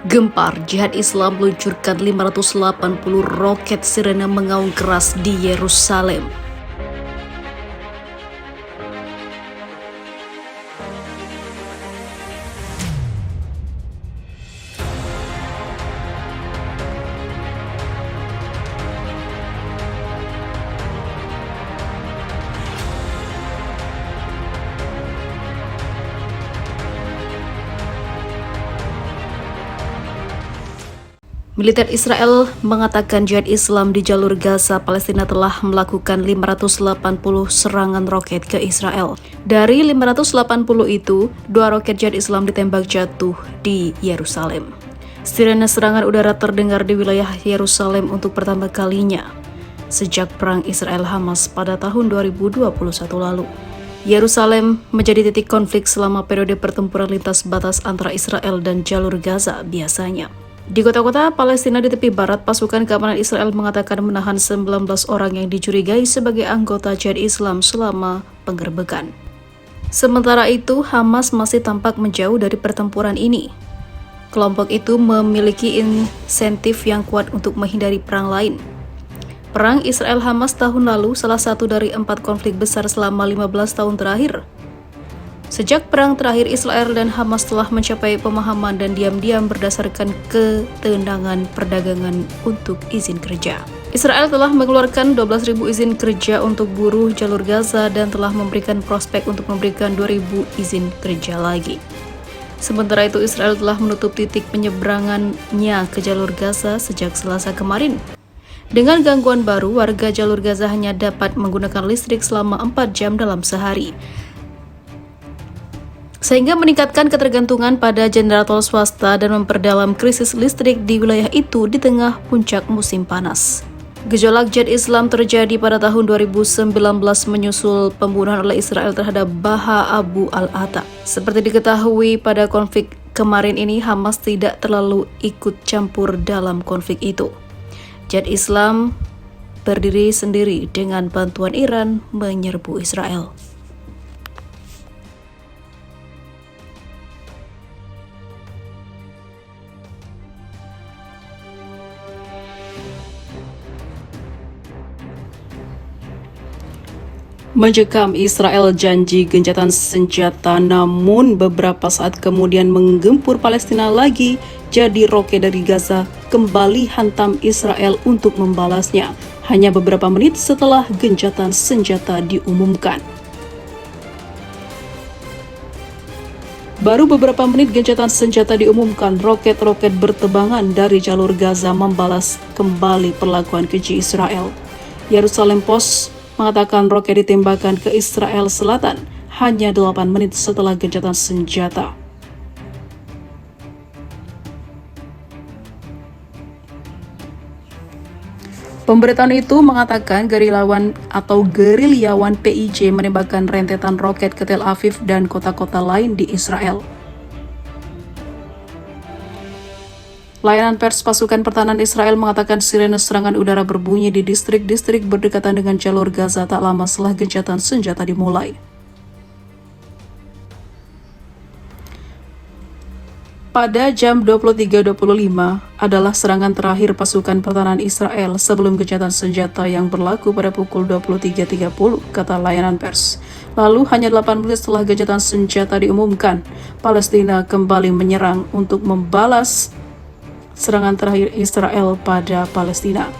Gempar, Jihad Islam meluncurkan 580 roket sirena mengaung keras di Yerusalem. Militer Israel mengatakan Jihad Islam di jalur Gaza, Palestina telah melakukan 580 serangan roket ke Israel. Dari 580 itu, 2 roket Jihad Islam ditembak jatuh di Yerusalem. Sirene serangan udara terdengar di wilayah Yerusalem untuk pertama kalinya sejak perang Israel-Hamas pada tahun 2021 lalu. Yerusalem menjadi titik konflik selama periode pertempuran lintas batas antara Israel dan jalur Gaza biasanya. Di kota-kota Palestina di tepi barat, pasukan keamanan Israel mengatakan menahan 19 orang yang dicurigai sebagai anggota Jihad Islam selama penggerbekan. Sementara itu, Hamas masih tampak menjauh dari pertempuran ini. Kelompok itu memiliki insentif yang kuat untuk menghindari perang lain. Perang Israel-Hamas tahun lalu salah satu dari 4 konflik besar selama 15 tahun terakhir. Sejak perang terakhir, Israel dan Hamas telah mencapai pemahaman dan diam-diam berdasarkan ketenangan perdagangan untuk izin kerja. Israel telah mengeluarkan 12.000 izin kerja untuk buruh jalur Gaza dan telah memberikan prospek untuk memberikan 2.000 izin kerja lagi. Sementara itu, Israel telah menutup titik penyeberangannya ke jalur Gaza sejak Selasa kemarin. Dengan gangguan baru, warga jalur Gaza hanya dapat menggunakan listrik selama 4 jam dalam sehari, sehingga meningkatkan ketergantungan pada generator swasta dan memperdalam krisis listrik di wilayah itu di tengah puncak musim panas. Gejolak Jihad Islam terjadi pada tahun 2019 menyusul pembunuhan oleh Israel terhadap Baha Abu al-Atta. Seperti diketahui, pada konflik kemarin ini Hamas tidak terlalu ikut campur dalam konflik itu. Jihad Islam berdiri sendiri dengan bantuan Iran menyerbu Israel. Mencekam Israel janji gencatan senjata, namun beberapa saat kemudian menggempur Palestina lagi. Jadi roket dari Gaza kembali hantam Israel untuk membalasnya hanya beberapa menit setelah gencatan senjata diumumkan. Baru beberapa menit gencatan senjata diumumkan, roket-roket bertebangan dari jalur Gaza membalas kembali perlakuan keji Israel. Yerusalem Post mengatakan roket ditembakkan ke Israel Selatan hanya 8 menit setelah gencatan senjata. Pemberitaan itu mengatakan gerilyawan PIJ menembakkan rentetan roket ke Tel Aviv dan kota-kota lain di Israel. Layanan pers pasukan pertahanan Israel mengatakan sirene serangan udara berbunyi di distrik-distrik berdekatan dengan jalur Gaza tak lama setelah gencatan senjata dimulai. Pada jam 23.25 adalah serangan terakhir pasukan pertahanan Israel sebelum gencatan senjata yang berlaku pada pukul 23.30, kata layanan pers. Lalu hanya 8 menit setelah gencatan senjata diumumkan, Palestina kembali menyerang untuk membalas serangan terakhir Israel pada Palestina.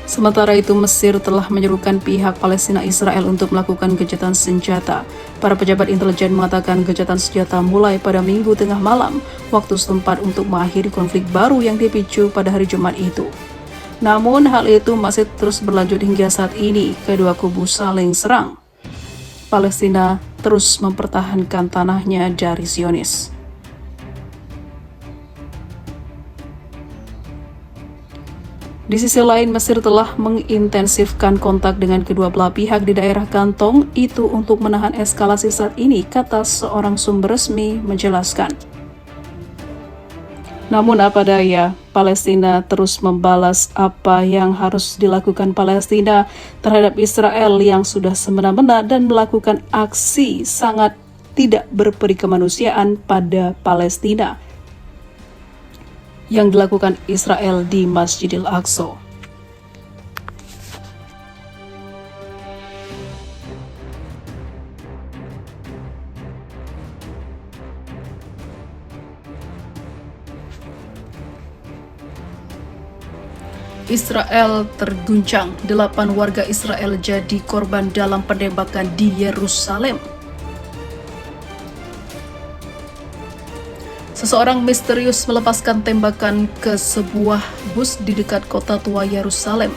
Sementara itu, Mesir telah menyerukan pihak Palestina Israel untuk melakukan gencatan senjata. Para pejabat intelijen mengatakan gencatan senjata mulai pada Minggu tengah malam, waktu setempat untuk mengakhiri konflik baru yang dipicu pada hari Jumat itu. Namun hal itu masih terus berlanjut hingga saat ini, kedua kubu saling serang. Palestina terus mempertahankan tanahnya dari Zionis. Di sisi lain, Mesir telah mengintensifkan kontak dengan kedua belah pihak di daerah kantong itu untuk menahan eskalasi saat ini, kata seorang sumber resmi menjelaskan. Namun apa daya, Palestina terus membalas apa yang harus dilakukan Palestina terhadap Israel yang sudah semena-mena dan melakukan aksi sangat tidak berperi kemanusiaan pada Palestina yang dilakukan Israel di Masjidil Aqsa. Israel terguncang, 8 warga Israel jadi korban dalam penembakan di Yerusalem. Seseorang misterius melepaskan tembakan ke sebuah bus di dekat kota tua Yerusalem.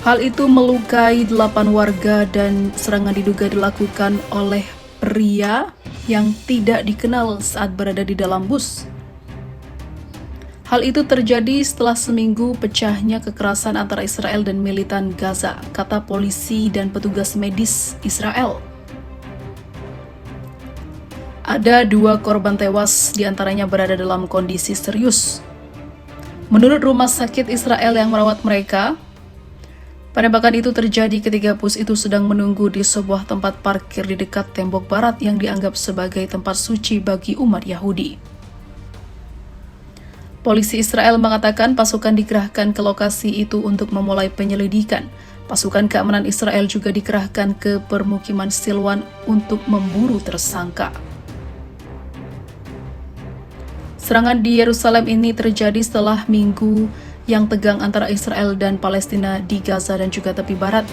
Hal itu melukai 8 warga dan serangan diduga dilakukan oleh pria yang tidak dikenal saat berada di dalam bus. Hal itu terjadi setelah seminggu pecahnya kekerasan antara Israel dan militan Gaza, kata polisi dan petugas medis Israel. Ada 2 korban tewas, diantaranya berada dalam kondisi serius. Menurut rumah sakit Israel yang merawat mereka, penembakan itu terjadi ketika bus itu sedang menunggu di sebuah tempat parkir di dekat tembok barat yang dianggap sebagai tempat suci bagi umat Yahudi. Polisi Israel mengatakan pasukan dikerahkan ke lokasi itu untuk memulai penyelidikan. Pasukan keamanan Israel juga dikerahkan ke permukiman Silwan untuk memburu tersangka. Serangan di Yerusalem ini terjadi setelah minggu yang tegang antara Israel dan Palestina di Gaza dan juga tepi barat.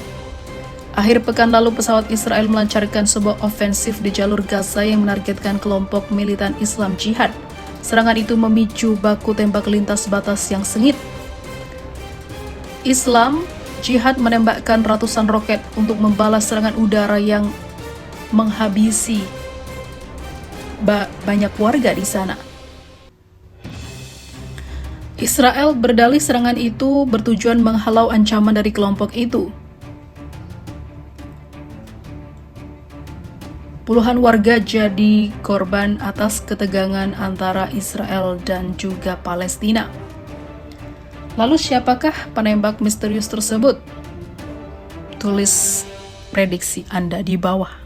Akhir pekan lalu pesawat Israel melancarkan sebuah ofensif di jalur Gaza yang menargetkan kelompok militan Islam Jihad. Serangan itu memicu baku tembak lintas batas yang sengit. Islam Jihad menembakkan ratusan roket untuk membalas serangan udara yang menghabisi banyak warga di sana. Israel berdalih serangan itu bertujuan menghalau ancaman dari kelompok itu. Puluhan warga jadi korban atas ketegangan antara Israel dan juga Palestina. Lalu siapakah penembak misterius tersebut? Tulis prediksi Anda di bawah.